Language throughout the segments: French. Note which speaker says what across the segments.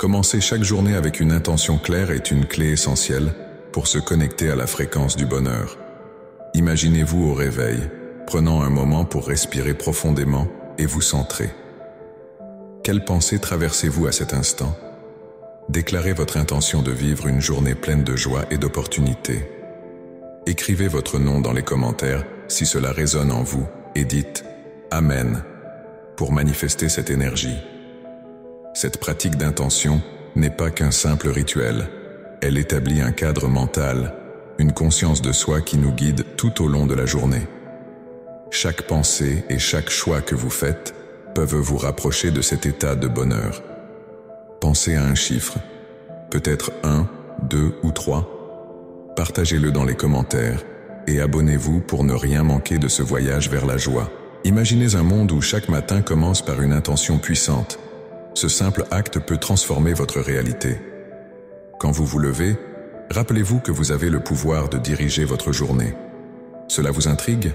Speaker 1: Commencer chaque journée avec une intention claire est une clé essentielle pour se connecter à la fréquence du bonheur. Imaginez-vous au réveil, prenant un moment pour respirer profondément et vous centrer. Quelle pensée traversez-vous à cet instant? Déclarez votre intention de vivre une journée pleine de joie et d'opportunités. Écrivez votre nom dans les commentaires si cela résonne en vous et dites « Amen » pour manifester cette énergie. Cette pratique d'intention n'est pas qu'un simple rituel. Elle établit un cadre mental, une conscience de soi qui nous guide tout au long de la journée. Chaque pensée et chaque choix que vous faites peuvent vous rapprocher de cet état de bonheur. Pensez à un chiffre, peut-être 1, 2 ou 3. Partagez-le dans les commentaires et abonnez-vous pour ne rien manquer de ce voyage vers la joie. Imaginez un monde où chaque matin commence par une intention puissante. Ce simple acte peut transformer votre réalité. Quand vous vous levez, rappelez-vous que vous avez le pouvoir de diriger votre journée. Cela vous intrigue?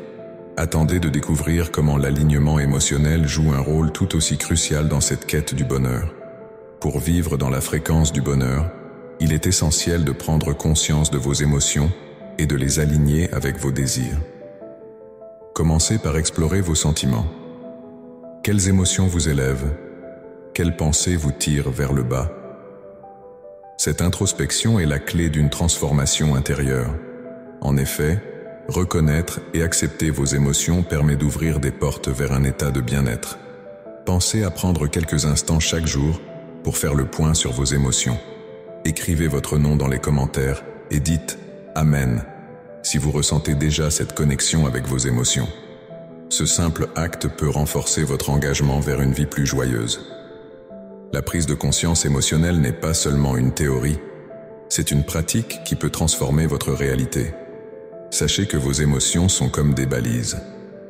Speaker 1: Attendez de découvrir comment l'alignement émotionnel joue un rôle tout aussi crucial dans cette quête du bonheur. Pour vivre dans la fréquence du bonheur, il est essentiel de prendre conscience de vos émotions et de les aligner avec vos désirs. Commencez par explorer vos sentiments. Quelles émotions vous élèvent? Quelles pensées vous tirent vers le bas? Cette introspection est la clé d'une transformation intérieure. En effet, reconnaître et accepter vos émotions permet d'ouvrir des portes vers un état de bien-être. Pensez à prendre quelques instants chaque jour pour faire le point sur vos émotions. Écrivez votre nom dans les commentaires et dites « Amen » si vous ressentez déjà cette connexion avec vos émotions. Ce simple acte peut renforcer votre engagement vers une vie plus joyeuse. La prise de conscience émotionnelle n'est pas seulement une théorie, c'est une pratique qui peut transformer votre réalité. Sachez que vos émotions sont comme des balises.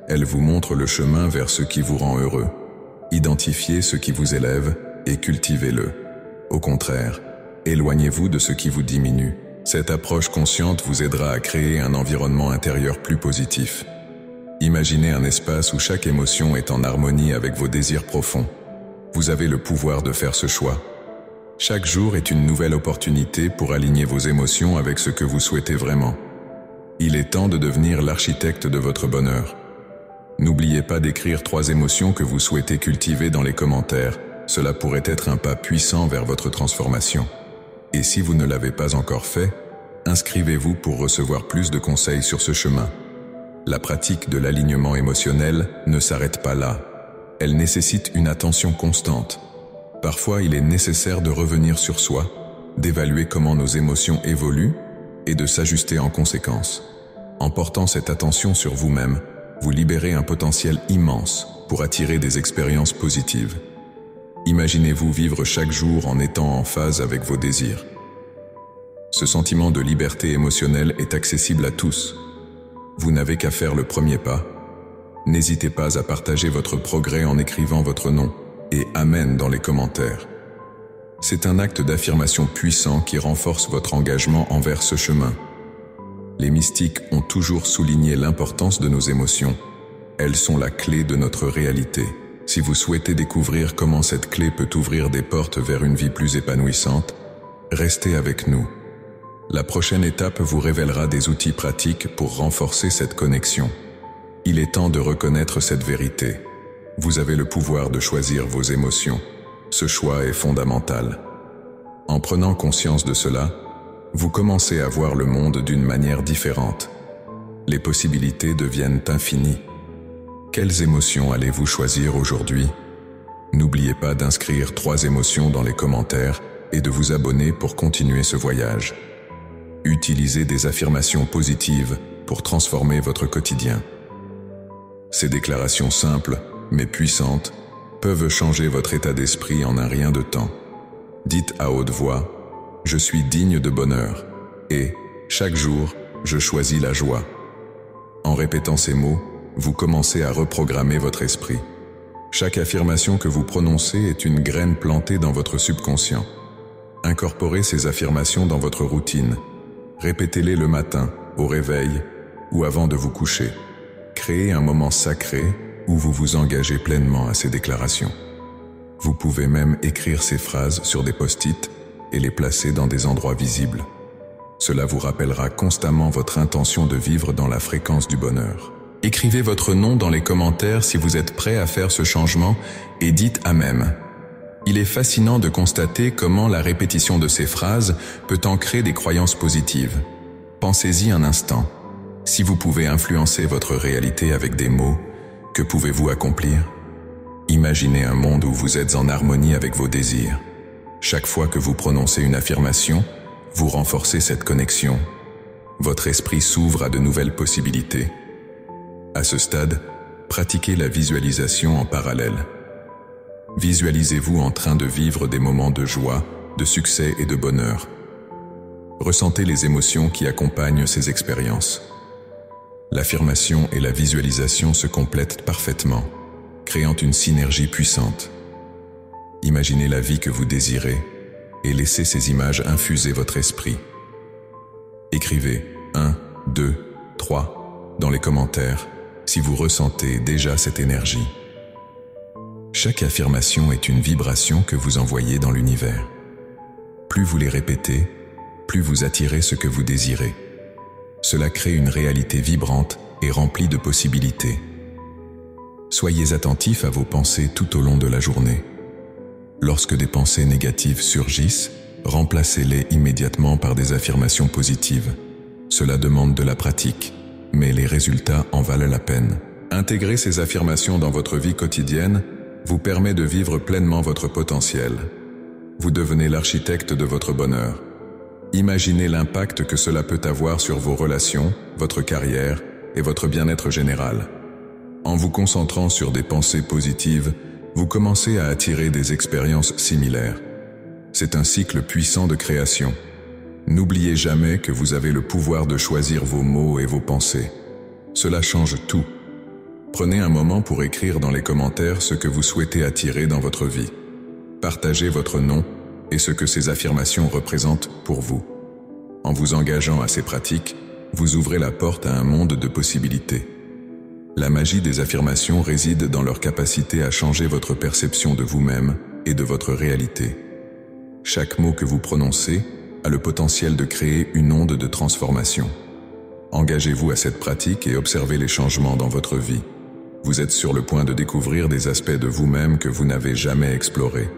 Speaker 1: Elles vous montrent le chemin vers ce qui vous rend heureux. Identifiez ce qui vous élève et cultivez-le. Au contraire, éloignez-vous de ce qui vous diminue. Cette approche consciente vous aidera à créer un environnement intérieur plus positif. Imaginez un espace où chaque émotion est en harmonie avec vos désirs profonds. Vous avez le pouvoir de faire ce choix. Chaque jour est une nouvelle opportunité pour aligner vos émotions avec ce que vous souhaitez vraiment. Il est temps de devenir l'architecte de votre bonheur. N'oubliez pas d'écrire 3 émotions que vous souhaitez cultiver dans les commentaires. Cela pourrait être un pas puissant vers votre transformation. Et si vous ne l'avez pas encore fait, inscrivez-vous pour recevoir plus de conseils sur ce chemin. La pratique de l'alignement émotionnel ne s'arrête pas là. Elle nécessite une attention constante. Parfois, il est nécessaire de revenir sur soi, d'évaluer comment nos émotions évoluent et de s'ajuster en conséquence. En portant cette attention sur vous-même, vous libérez un potentiel immense pour attirer des expériences positives. Imaginez-vous vivre chaque jour en étant en phase avec vos désirs. Ce sentiment de liberté émotionnelle est accessible à tous. Vous n'avez qu'à faire le premier pas. N'hésitez pas à partager votre progrès en écrivant votre nom et « Amen » dans les commentaires. C'est un acte d'affirmation puissant qui renforce votre engagement envers ce chemin. Les mystiques ont toujours souligné l'importance de nos émotions. Elles sont la clé de notre réalité. Si vous souhaitez découvrir comment cette clé peut ouvrir des portes vers une vie plus épanouissante, restez avec nous. La prochaine étape vous révélera des outils pratiques pour renforcer cette connexion. Il est temps de reconnaître cette vérité. Vous avez le pouvoir de choisir vos émotions. Ce choix est fondamental. En prenant conscience de cela, vous commencez à voir le monde d'une manière différente. Les possibilités deviennent infinies. Quelles émotions allez-vous choisir aujourd'hui? N'oubliez pas d'inscrire 3 émotions dans les commentaires et de vous abonner pour continuer ce voyage. Utilisez des affirmations positives pour transformer votre quotidien. Ces déclarations simples, mais puissantes, peuvent changer votre état d'esprit en un rien de temps. Dites à haute voix « Je suis digne de bonheur » et « Chaque jour, je choisis la joie ». En répétant ces mots, vous commencez à reprogrammer votre esprit. Chaque affirmation que vous prononcez est une graine plantée dans votre subconscient. Incorporez ces affirmations dans votre routine. Répétez-les le matin, au réveil ou avant de vous coucher. Créez un moment sacré où vous vous engagez pleinement à ces déclarations. Vous pouvez même écrire ces phrases sur des post-it et les placer dans des endroits visibles. Cela vous rappellera constamment votre intention de vivre dans la fréquence du bonheur. Écrivez votre nom dans les commentaires si vous êtes prêt à faire ce changement et dites Amen. Il est fascinant de constater comment la répétition de ces phrases peut ancrer des croyances positives. Pensez-y un instant. Si vous pouvez influencer votre réalité avec des mots, que pouvez-vous accomplir? Imaginez un monde où vous êtes en harmonie avec vos désirs. Chaque fois que vous prononcez une affirmation, vous renforcez cette connexion. Votre esprit s'ouvre à de nouvelles possibilités. À ce stade, pratiquez la visualisation en parallèle. Visualisez-vous en train de vivre des moments de joie, de succès et de bonheur. Ressentez les émotions qui accompagnent ces expériences. L'affirmation et la visualisation se complètent parfaitement, créant une synergie puissante. Imaginez la vie que vous désirez et laissez ces images infuser votre esprit. Écrivez 1, 2, 3 dans les commentaires si vous ressentez déjà cette énergie. Chaque affirmation est une vibration que vous envoyez dans l'univers. Plus vous les répétez, plus vous attirez ce que vous désirez. Cela crée une réalité vibrante et remplie de possibilités. Soyez attentifs à vos pensées tout au long de la journée. Lorsque des pensées négatives surgissent, remplacez-les immédiatement par des affirmations positives. Cela demande de la pratique, mais les résultats en valent la peine. Intégrer ces affirmations dans votre vie quotidienne vous permet de vivre pleinement votre potentiel. Vous devenez l'architecte de votre bonheur. Imaginez l'impact que cela peut avoir sur vos relations, votre carrière et votre bien-être général. En vous concentrant sur des pensées positives, vous commencez à attirer des expériences similaires. C'est un cycle puissant de création. N'oubliez jamais que vous avez le pouvoir de choisir vos mots et vos pensées. Cela change tout. Prenez un moment pour écrire dans les commentaires ce que vous souhaitez attirer dans votre vie. Partagez votre nom et ce que ces affirmations représentent pour vous. En vous engageant à ces pratiques, vous ouvrez la porte à un monde de possibilités. La magie des affirmations réside dans leur capacité à changer votre perception de vous-même et de votre réalité. Chaque mot que vous prononcez a le potentiel de créer une onde de transformation. Engagez-vous à cette pratique et observez les changements dans votre vie. Vous êtes sur le point de découvrir des aspects de vous-même que vous n'avez jamais explorés.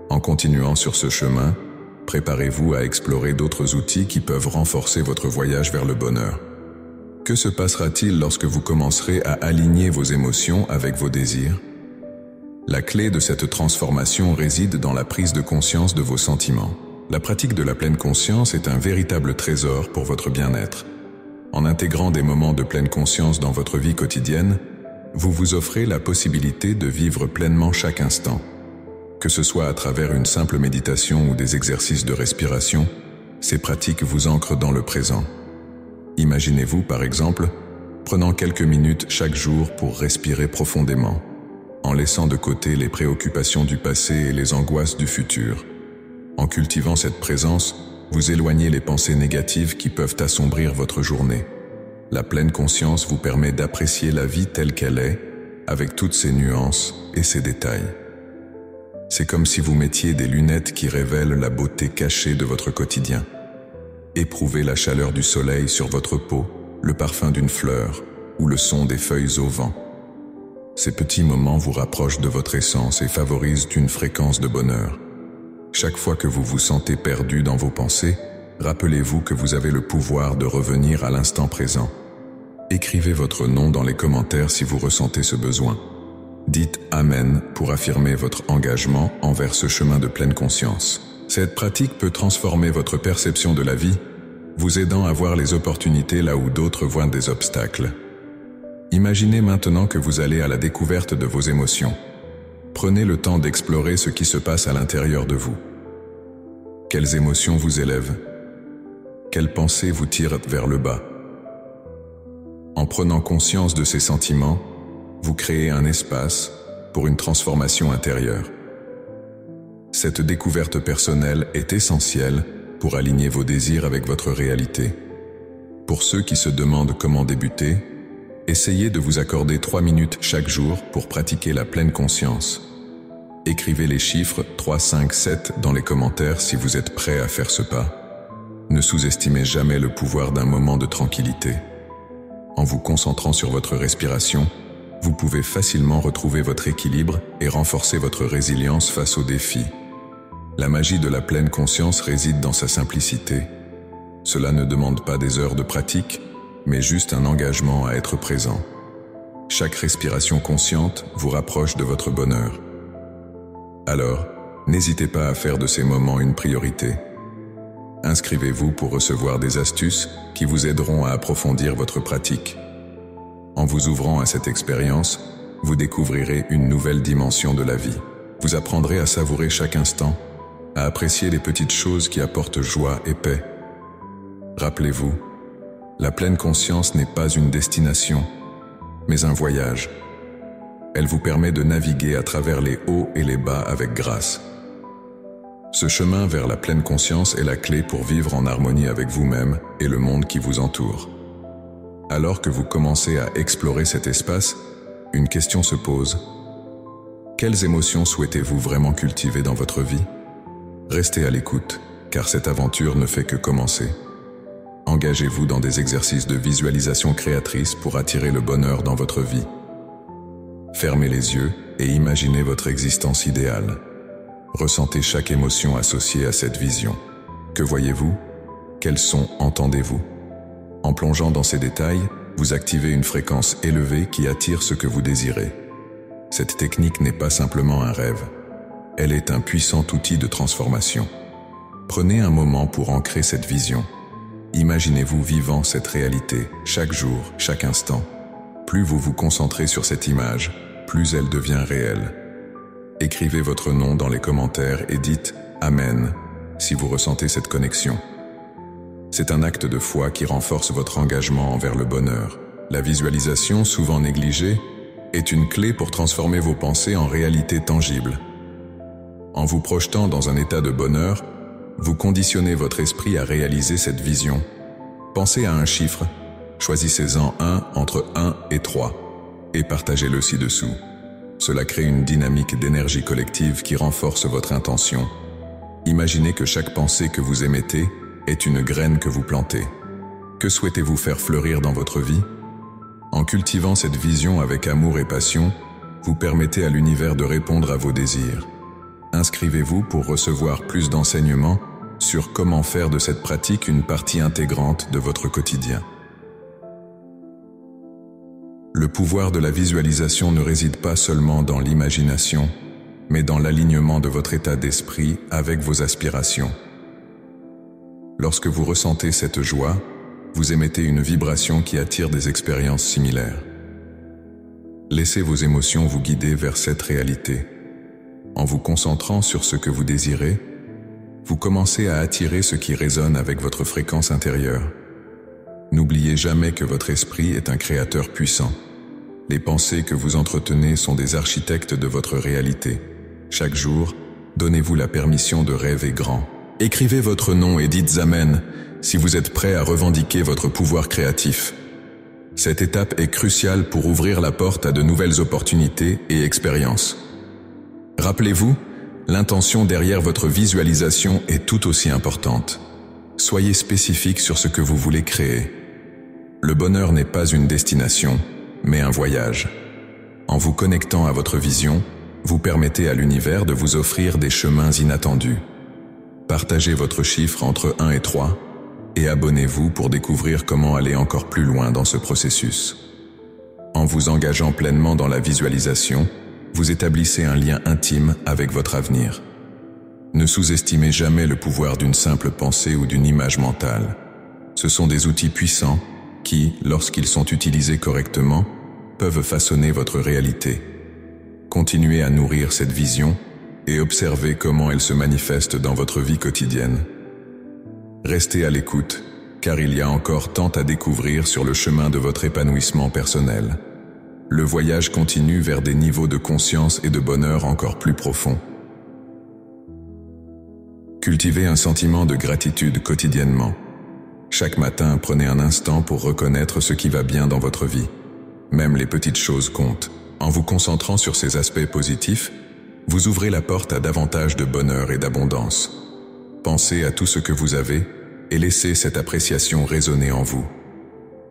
Speaker 1: En continuant sur ce chemin, préparez-vous à explorer d'autres outils qui peuvent renforcer votre voyage vers le bonheur. Que se passera-t-il lorsque vous commencerez à aligner vos émotions avec vos désirs? La clé de cette transformation réside dans la prise de conscience de vos sentiments. La pratique de la pleine conscience est un véritable trésor pour votre bien-être. En intégrant des moments de pleine conscience dans votre vie quotidienne, vous vous offrez la possibilité de vivre pleinement chaque instant. Que ce soit à travers une simple méditation ou des exercices de respiration, ces pratiques vous ancrent dans le présent. Imaginez-vous, par exemple, prenant quelques minutes chaque jour pour respirer profondément, en laissant de côté les préoccupations du passé et les angoisses du futur. En cultivant cette présence, vous éloignez les pensées négatives qui peuvent assombrir votre journée. La pleine conscience vous permet d'apprécier la vie telle qu'elle est, avec toutes ses nuances et ses détails. C'est comme si vous mettiez des lunettes qui révèlent la beauté cachée de votre quotidien. Éprouvez la chaleur du soleil sur votre peau, le parfum d'une fleur ou le son des feuilles au vent. Ces petits moments vous rapprochent de votre essence et favorisent une fréquence de bonheur. Chaque fois que vous vous sentez perdu dans vos pensées, rappelez-vous que vous avez le pouvoir de revenir à l'instant présent. Écrivez votre nom dans les commentaires si vous ressentez ce besoin. Dites Amen pour affirmer votre engagement envers ce chemin de pleine conscience. Cette pratique peut transformer votre perception de la vie, vous aidant à voir les opportunités là où d'autres voient des obstacles. Imaginez maintenant que vous allez à la découverte de vos émotions. Prenez le temps d'explorer ce qui se passe à l'intérieur de vous. Quelles émotions vous élèvent? Quelles pensées vous tirent vers le bas? En prenant conscience de ces sentiments, vous créez un espace pour une transformation intérieure. Cette découverte personnelle est essentielle pour aligner vos désirs avec votre réalité. Pour ceux qui se demandent comment débuter, essayez de vous accorder 3 minutes chaque jour pour pratiquer la pleine conscience. Écrivez les chiffres 3, 5, 7 dans les commentaires si vous êtes prêt à faire ce pas. Ne sous-estimez jamais le pouvoir d'un moment de tranquillité. En vous concentrant sur votre respiration, vous pouvez facilement retrouver votre équilibre et renforcer votre résilience face aux défis. La magie de la pleine conscience réside dans sa simplicité. Cela ne demande pas des heures de pratique, mais juste un engagement à être présent. Chaque respiration consciente vous rapproche de votre bonheur. Alors, n'hésitez pas à faire de ces moments une priorité. Inscrivez-vous pour recevoir des astuces qui vous aideront à approfondir votre pratique. En vous ouvrant à cette expérience, vous découvrirez une nouvelle dimension de la vie. Vous apprendrez à savourer chaque instant, à apprécier les petites choses qui apportent joie et paix. Rappelez-vous, la pleine conscience n'est pas une destination, mais un voyage. Elle vous permet de naviguer à travers les hauts et les bas avec grâce. Ce chemin vers la pleine conscience est la clé pour vivre en harmonie avec vous-même et le monde qui vous entoure. Alors que vous commencez à explorer cet espace, une question se pose. Quelles émotions souhaitez-vous vraiment cultiver dans votre vie? Restez à l'écoute, car cette aventure ne fait que commencer. Engagez-vous dans des exercices de visualisation créatrice pour attirer le bonheur dans votre vie. Fermez les yeux et imaginez votre existence idéale. Ressentez chaque émotion associée à cette vision. Que voyez-vous? Quels sons entendez-vous? En plongeant dans ces détails, vous activez une fréquence élevée qui attire ce que vous désirez. Cette technique n'est pas simplement un rêve. Elle est un puissant outil de transformation. Prenez un moment pour ancrer cette vision. Imaginez-vous vivant cette réalité, chaque jour, chaque instant. Plus vous vous concentrez sur cette image, plus elle devient réelle. Écrivez votre nom dans les commentaires et dites « Amen » si vous ressentez cette connexion. C'est un acte de foi qui renforce votre engagement envers le bonheur. La visualisation, souvent négligée, est une clé pour transformer vos pensées en réalité tangible. En vous projetant dans un état de bonheur, vous conditionnez votre esprit à réaliser cette vision. Pensez à un chiffre, choisissez-en un entre 1 et 3 et partagez-le ci-dessous. Cela crée une dynamique d'énergie collective qui renforce votre intention. Imaginez que chaque pensée que vous émettez est une graine que vous plantez. Que souhaitez-vous faire fleurir dans votre vie? En cultivant cette vision avec amour et passion, vous permettez à l'univers de répondre à vos désirs. Inscrivez-vous pour recevoir plus d'enseignements sur comment faire de cette pratique une partie intégrante de votre quotidien. Le pouvoir de la visualisation ne réside pas seulement dans l'imagination, mais dans l'alignement de votre état d'esprit avec vos aspirations. Lorsque vous ressentez cette joie, vous émettez une vibration qui attire des expériences similaires. Laissez vos émotions vous guider vers cette réalité. En vous concentrant sur ce que vous désirez, vous commencez à attirer ce qui résonne avec votre fréquence intérieure. N'oubliez jamais que votre esprit est un créateur puissant. Les pensées que vous entretenez sont des architectes de votre réalité. Chaque jour, donnez-vous la permission de rêver grand. Écrivez votre nom et dites Amen si vous êtes prêt à revendiquer votre pouvoir créatif. Cette étape est cruciale pour ouvrir la porte à de nouvelles opportunités et expériences. Rappelez-vous, l'intention derrière votre visualisation est tout aussi importante. Soyez spécifique sur ce que vous voulez créer. Le bonheur n'est pas une destination, mais un voyage. En vous connectant à votre vision, vous permettez à l'univers de vous offrir des chemins inattendus. Partagez votre chiffre entre 1 et 3 et abonnez-vous pour découvrir comment aller encore plus loin dans ce processus. En vous engageant pleinement dans la visualisation, vous établissez un lien intime avec votre avenir. Ne sous-estimez jamais le pouvoir d'une simple pensée ou d'une image mentale. Ce sont des outils puissants qui, lorsqu'ils sont utilisés correctement, peuvent façonner votre réalité. Continuez à nourrir cette vision et observez comment elle se manifeste dans votre vie quotidienne. Restez à l'écoute, car il y a encore tant à découvrir sur le chemin de votre épanouissement personnel. Le voyage continue vers des niveaux de conscience et de bonheur encore plus profonds. Cultivez un sentiment de gratitude quotidiennement. Chaque matin, prenez un instant pour reconnaître ce qui va bien dans votre vie. Même les petites choses comptent. En vous concentrant sur ces aspects positifs, vous ouvrez la porte à davantage de bonheur et d'abondance. Pensez à tout ce que vous avez et laissez cette appréciation résonner en vous.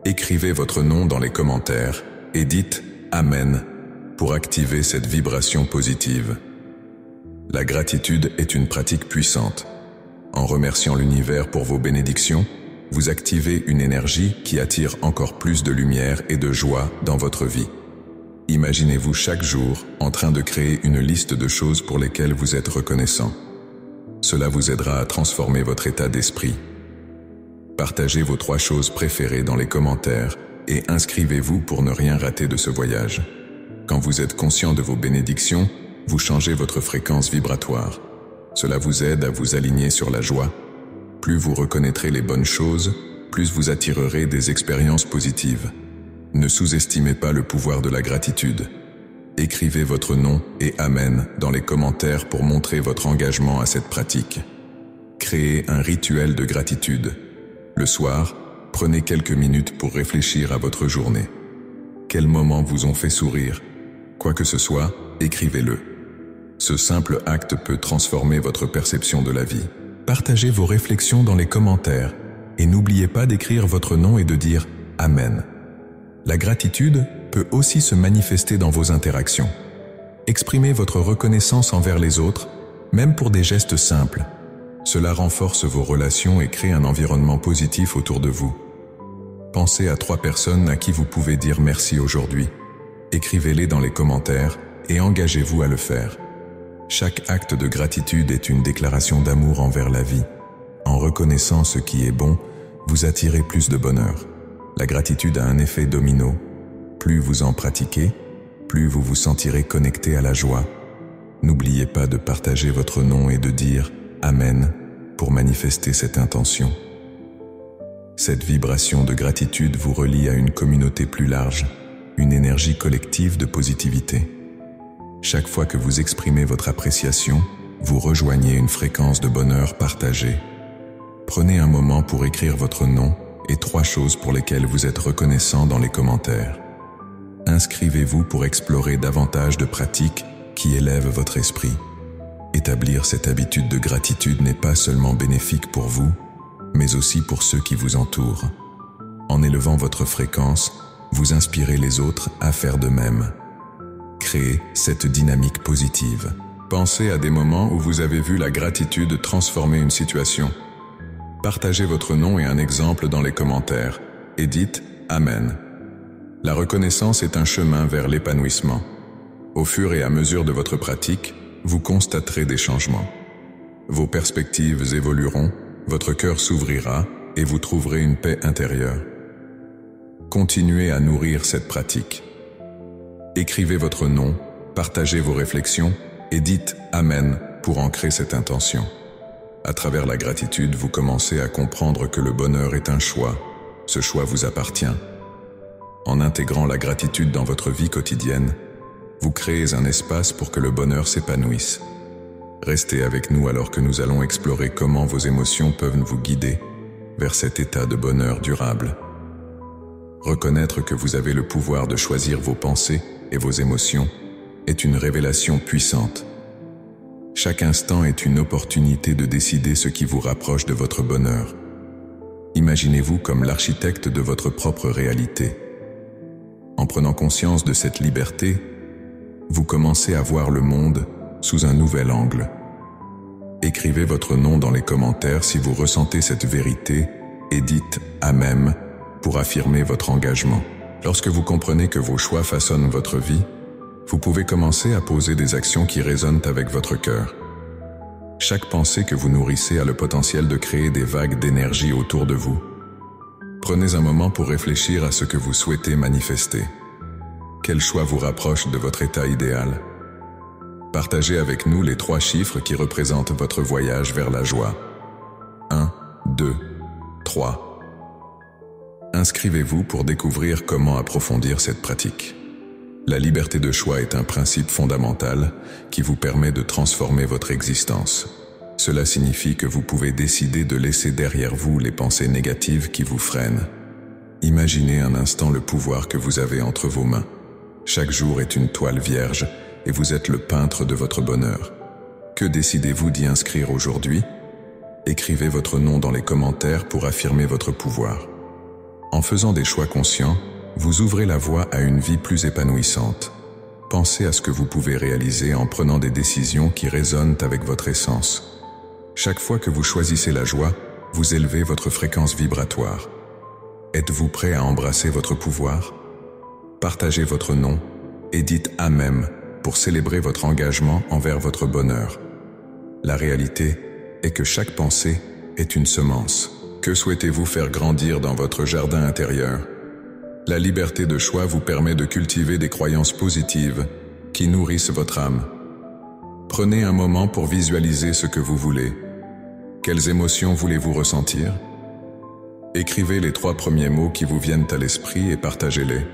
Speaker 1: Écrivez votre nom dans les commentaires et dites « Amen » pour activer cette vibration positive. La gratitude est une pratique puissante. En remerciant l'univers pour vos bénédictions, vous activez une énergie qui attire encore plus de lumière et de joie dans votre vie. Imaginez-vous chaque jour en train de créer une liste de choses pour lesquelles vous êtes reconnaissant. Cela vous aidera à transformer votre état d'esprit. Partagez vos 3 choses préférées dans les commentaires et inscrivez-vous pour ne rien rater de ce voyage. Quand vous êtes conscient de vos bénédictions, vous changez votre fréquence vibratoire. Cela vous aide à vous aligner sur la joie. Plus vous reconnaîtrez les bonnes choses, plus vous attirerez des expériences positives. Ne sous-estimez pas le pouvoir de la gratitude. Écrivez votre nom et Amen dans les commentaires pour montrer votre engagement à cette pratique. Créez un rituel de gratitude. Le soir, prenez quelques minutes pour réfléchir à votre journée. Quels moments vous ont fait sourire? Quoi que ce soit, écrivez-le. Ce simple acte peut transformer votre perception de la vie. Partagez vos réflexions dans les commentaires et n'oubliez pas d'écrire votre nom et de dire « Amen ». La gratitude peut aussi se manifester dans vos interactions. Exprimez votre reconnaissance envers les autres, même pour des gestes simples. Cela renforce vos relations et crée un environnement positif autour de vous. Pensez à 3 personnes à qui vous pouvez dire merci aujourd'hui. Écrivez-les dans les commentaires et engagez-vous à le faire. Chaque acte de gratitude est une déclaration d'amour envers la vie. En reconnaissant ce qui est bon, vous attirez plus de bonheur. La gratitude a un effet domino. Plus vous en pratiquez, plus vous vous sentirez connecté à la joie. N'oubliez pas de partager votre nom et de dire « Amen » pour manifester cette intention. Cette vibration de gratitude vous relie à une communauté plus large, une énergie collective de positivité. Chaque fois que vous exprimez votre appréciation, vous rejoignez une fréquence de bonheur partagée. Prenez un moment pour écrire votre nom et 3 choses pour lesquelles vous êtes reconnaissant dans les commentaires. Inscrivez-vous pour explorer davantage de pratiques qui élèvent votre esprit. Établir cette habitude de gratitude n'est pas seulement bénéfique pour vous, mais aussi pour ceux qui vous entourent. En élevant votre fréquence, vous inspirez les autres à faire de même. Créez cette dynamique positive. Pensez à des moments où vous avez vu la gratitude transformer une situation. Partagez votre nom et un exemple dans les commentaires et dites « Amen ». La reconnaissance est un chemin vers l'épanouissement. Au fur et à mesure de votre pratique, vous constaterez des changements. Vos perspectives évolueront, votre cœur s'ouvrira et vous trouverez une paix intérieure. Continuez à nourrir cette pratique. Écrivez votre nom, partagez vos réflexions et dites « Amen » pour ancrer cette intention. À travers la gratitude, vous commencez à comprendre que le bonheur est un choix. Ce choix vous appartient. En intégrant la gratitude dans votre vie quotidienne, vous créez un espace pour que le bonheur s'épanouisse. Restez avec nous alors que nous allons explorer comment vos émotions peuvent vous guider vers cet état de bonheur durable. Reconnaître que vous avez le pouvoir de choisir vos pensées et vos émotions est une révélation puissante. Chaque instant est une opportunité de décider ce qui vous rapproche de votre bonheur. Imaginez-vous comme l'architecte de votre propre réalité. En prenant conscience de cette liberté, vous commencez à voir le monde sous un nouvel angle. Écrivez votre nom dans les commentaires si vous ressentez cette vérité et dites « Amen » pour affirmer votre engagement. Lorsque vous comprenez que vos choix façonnent votre vie, vous pouvez commencer à poser des actions qui résonnent avec votre cœur. Chaque pensée que vous nourrissez a le potentiel de créer des vagues d'énergie autour de vous. Prenez un moment pour réfléchir à ce que vous souhaitez manifester. Quel choix vous rapproche de votre état idéal? Partagez avec nous les 3 chiffres qui représentent votre voyage vers la joie. 1, 2, 3. Inscrivez-vous pour découvrir comment approfondir cette pratique. La liberté de choix est un principe fondamental qui vous permet de transformer votre existence. Cela signifie que vous pouvez décider de laisser derrière vous les pensées négatives qui vous freinent. Imaginez un instant le pouvoir que vous avez entre vos mains. Chaque jour est une toile vierge et vous êtes le peintre de votre bonheur. Que décidez-vous d'y inscrire aujourd'hui? Écrivez votre nom dans les commentaires pour affirmer votre pouvoir. En faisant des choix conscients, vous ouvrez la voie à une vie plus épanouissante. Pensez à ce que vous pouvez réaliser en prenant des décisions qui résonnent avec votre essence. Chaque fois que vous choisissez la joie, vous élevez votre fréquence vibratoire. Êtes-vous prêt à embrasser votre pouvoir? Partagez votre nom et dites « Amen » pour célébrer votre engagement envers votre bonheur. La réalité est que chaque pensée est une semence. Que souhaitez-vous faire grandir dans votre jardin intérieur? La liberté de choix vous permet de cultiver des croyances positives qui nourrissent votre âme. Prenez un moment pour visualiser ce que vous voulez. Quelles émotions voulez-vous ressentir? Écrivez les 3 premiers mots qui vous viennent à l'esprit et partagez-les.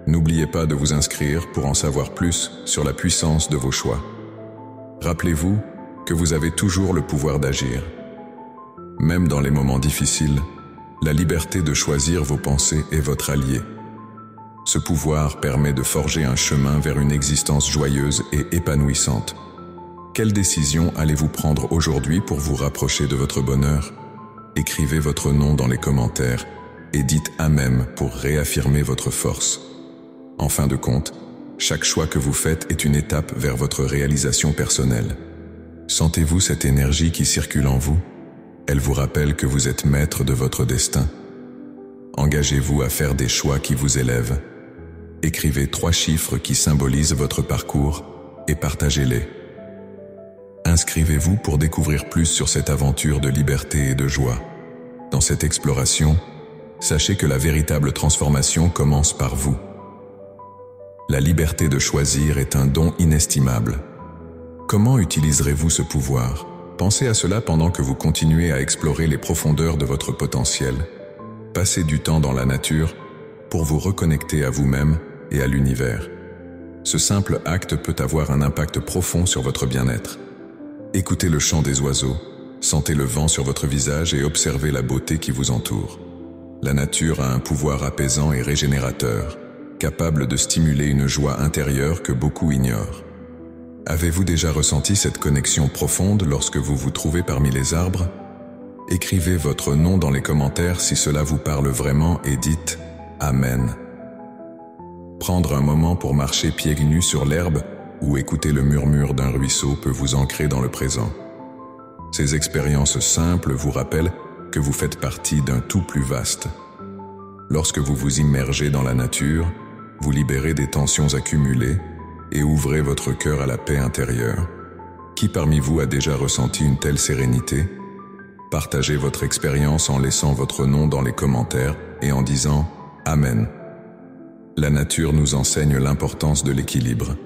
Speaker 1: N'oubliez pas de vous inscrire pour en savoir plus sur la puissance de vos choix. Rappelez-vous que vous avez toujours le pouvoir d'agir. Même dans les moments difficiles, la liberté de choisir vos pensées est votre allié. Ce pouvoir permet de forger un chemin vers une existence joyeuse et épanouissante. Quelle décision allez-vous prendre aujourd'hui pour vous rapprocher de votre bonheur? Écrivez votre nom dans les commentaires et dites « Amen » pour réaffirmer votre force. En fin de compte, chaque choix que vous faites est une étape vers votre réalisation personnelle. Sentez-vous cette énergie qui circule en vous? Elle vous rappelle que vous êtes maître de votre destin. Engagez-vous à faire des choix qui vous élèvent. Écrivez 3 chiffres qui symbolisent votre parcours et partagez-les. Inscrivez-vous pour découvrir plus sur cette aventure de liberté et de joie. Dans cette exploration, sachez que la véritable transformation commence par vous. La liberté de choisir est un don inestimable. Comment utiliserez-vous ce pouvoir? Pensez à cela pendant que vous continuez à explorer les profondeurs de votre potentiel. Passez du temps dans la nature pour vous reconnecter à vous-même et à l'univers. Ce simple acte peut avoir un impact profond sur votre bien-être. Écoutez le chant des oiseaux, sentez le vent sur votre visage et observez la beauté qui vous entoure. La nature a un pouvoir apaisant et régénérateur, capable de stimuler une joie intérieure que beaucoup ignorent. Avez-vous déjà ressenti cette connexion profonde lorsque vous vous trouvez parmi les arbres? Écrivez votre nom dans les commentaires si cela vous parle vraiment et dites « Amen ». Prendre un moment pour marcher pieds nus sur l'herbe ou écouter le murmure d'un ruisseau peut vous ancrer dans le présent. Ces expériences simples vous rappellent que vous faites partie d'un tout plus vaste. Lorsque vous vous immergez dans la nature, vous libérez des tensions accumulées et ouvrez votre cœur à la paix intérieure. Qui parmi vous a déjà ressenti une telle sérénité? Partagez votre expérience en laissant votre nom dans les commentaires et en disant « Amen ». La nature nous enseigne l'importance de l'équilibre.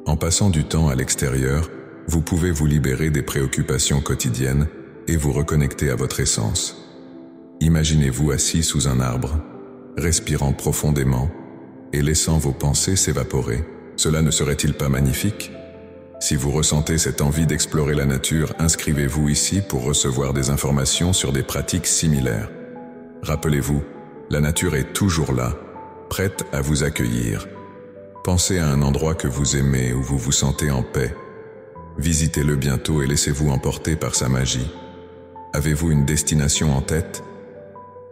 Speaker 1: En passant du temps à l'extérieur, vous pouvez vous libérer des préoccupations quotidiennes et vous reconnecter à votre essence. Imaginez-vous assis sous un arbre, respirant profondément et laissant vos pensées s'évaporer. Cela ne serait-il pas magnifique? Si vous ressentez cette envie d'explorer la nature, inscrivez-vous ici pour recevoir des informations sur des pratiques similaires. Rappelez-vous, la nature est toujours là, prête à vous accueillir. Pensez à un endroit que vous aimez, où vous vous sentez en paix. Visitez-le bientôt et laissez-vous emporter par sa magie. Avez-vous une destination en tête?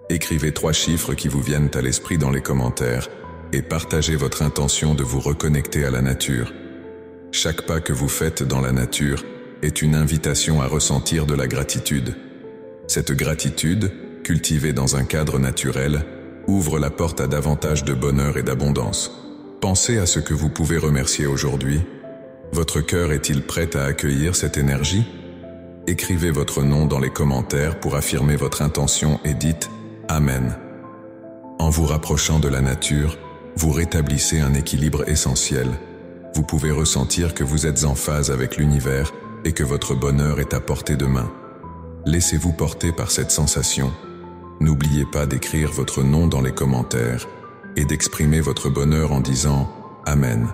Speaker 1: Écrivez 3 chiffres qui vous viennent à l'esprit dans les commentaires et partagez votre intention de vous reconnecter à la nature. Chaque pas que vous faites dans la nature est une invitation à ressentir de la gratitude. Cette gratitude, cultivée dans un cadre naturel, ouvre la porte à davantage de bonheur et d'abondance. Pensez à ce que vous pouvez remercier aujourd'hui. Votre cœur est-il prêt à accueillir cette énergie? Écrivez votre nom dans les commentaires pour affirmer votre intention et dites « Amen ». En vous rapprochant de la nature, vous rétablissez un équilibre essentiel. Vous pouvez ressentir que vous êtes en phase avec l'univers et que votre bonheur est à portée de main. Laissez-vous porter par cette sensation. N'oubliez pas d'écrire votre nom dans les commentaires et d'exprimer votre bonheur en disant « Amen ».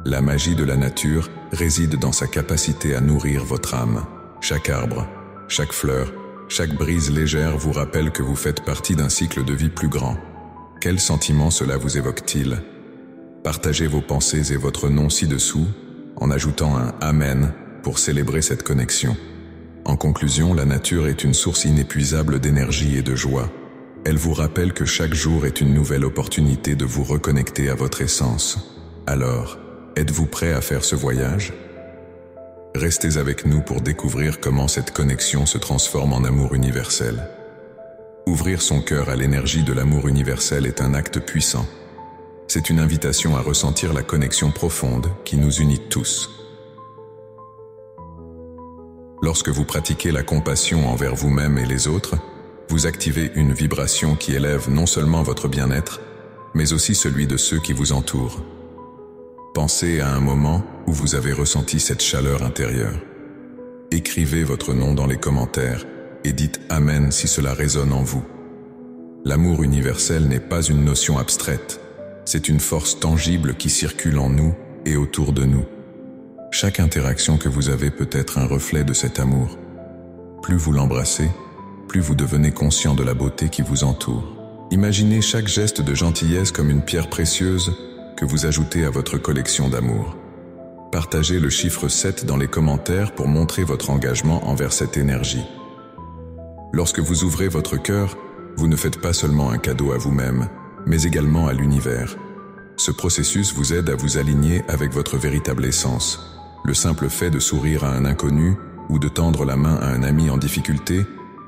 Speaker 1: La magie de la nature réside dans sa capacité à nourrir votre âme. Chaque arbre, chaque fleur, chaque brise légère vous rappelle que vous faites partie d'un cycle de vie plus grand. Quel sentiment cela vous évoque-t-il? Partagez vos pensées et votre nom ci-dessous en ajoutant un « Amen » pour célébrer cette connexion. En conclusion, la nature est une source inépuisable d'énergie et de joie. Elle vous rappelle que chaque jour est une nouvelle opportunité de vous reconnecter à votre essence. Alors, êtes-vous prêt à faire ce voyage? Restez avec nous pour découvrir comment cette connexion se transforme en amour universel. Ouvrir son cœur à l'énergie de l'amour universel est un acte puissant. C'est une invitation à ressentir la connexion profonde qui nous unit tous. Lorsque vous pratiquez la compassion envers vous-même et les autres, vous activez une vibration qui élève non seulement votre bien-être, mais aussi celui de ceux qui vous entourent. Pensez à un moment où vous avez ressenti cette chaleur intérieure. Écrivez votre nom dans les commentaires et dites « Amen » si cela résonne en vous. L'amour universel n'est pas une notion abstraite, c'est une force tangible qui circule en nous et autour de nous. Chaque interaction que vous avez peut être un reflet de cet amour. Plus vous l'embrassez, plus vous devenez conscient de la beauté qui vous entoure. Imaginez chaque geste de gentillesse comme une pierre précieuse que vous ajoutez à votre collection d'amour. Partagez le chiffre 7 dans les commentaires pour montrer votre engagement envers cette énergie. Lorsque vous ouvrez votre cœur, vous ne faites pas seulement un cadeau à vous-même, mais également à l'univers. Ce processus vous aide à vous aligner avec votre véritable essence. Le simple fait de sourire à un inconnu ou de tendre la main à un ami en difficulté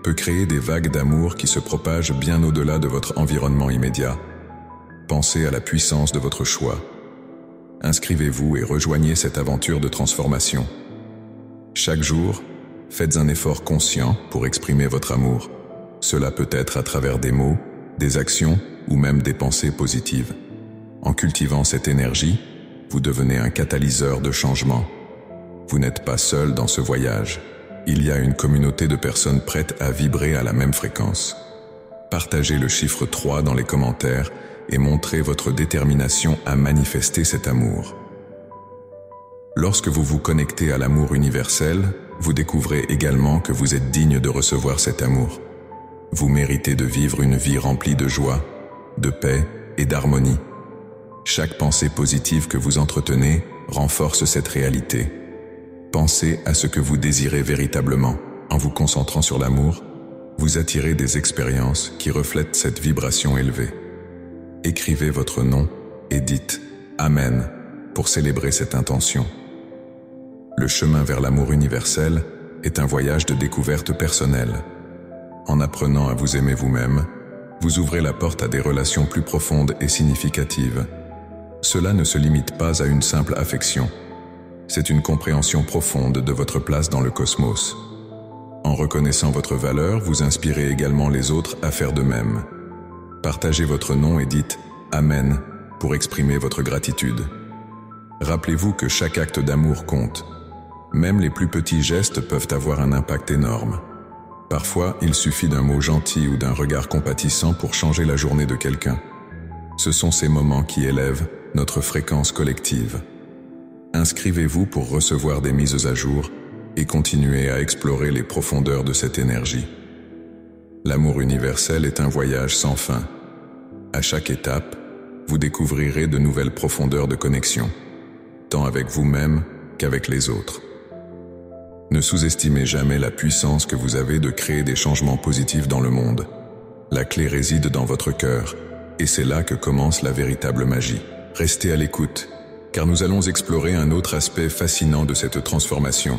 Speaker 1: peut créer des vagues d'amour qui se propagent bien au-delà de votre environnement immédiat. Pensez à la puissance de votre choix. Inscrivez-vous et rejoignez cette aventure de transformation. Chaque jour, faites un effort conscient pour exprimer votre amour. Cela peut être à travers des mots, des actions ou même des pensées positives. En cultivant cette énergie, vous devenez un catalyseur de changement. Vous n'êtes pas seul dans ce voyage. Il y a une communauté de personnes prêtes à vibrer à la même fréquence. Partagez le chiffre 3 dans les commentaires et montrez votre détermination à manifester cet amour. Lorsque vous vous connectez à l'amour universel, vous découvrez également que vous êtes digne de recevoir cet amour. Vous méritez de vivre une vie remplie de joie, de paix et d'harmonie. Chaque pensée positive que vous entretenez renforce cette réalité. Pensez à ce que vous désirez véritablement. En vous concentrant sur l'amour, vous attirez des expériences qui reflètent cette vibration élevée. Écrivez votre nom et dites « Amen » pour célébrer cette intention. Le chemin vers l'amour universel est un voyage de découverte personnelle. En apprenant à vous aimer vous-même, vous ouvrez la porte à des relations plus profondes et significatives. Cela ne se limite pas à une simple affection. C'est une compréhension profonde de votre place dans le cosmos. En reconnaissant votre valeur, vous inspirez également les autres à faire de même. Partagez votre nom et dites « Amen » pour exprimer votre gratitude. Rappelez-vous que chaque acte d'amour compte. Même les plus petits gestes peuvent avoir un impact énorme. Parfois, il suffit d'un mot gentil ou d'un regard compatissant pour changer la journée de quelqu'un. Ce sont ces moments qui élèvent notre fréquence collective. Inscrivez-vous pour recevoir des mises à jour et continuez à explorer les profondeurs de cette énergie. L'amour universel est un voyage sans fin. À chaque étape, vous découvrirez de nouvelles profondeurs de connexion, tant avec vous-même qu'avec les autres. Ne sous-estimez jamais la puissance que vous avez de créer des changements positifs dans le monde. La clé réside dans votre cœur, et c'est là que commence la véritable magie. Restez à l'écoute, car nous allons explorer un autre aspect fascinant de cette transformation.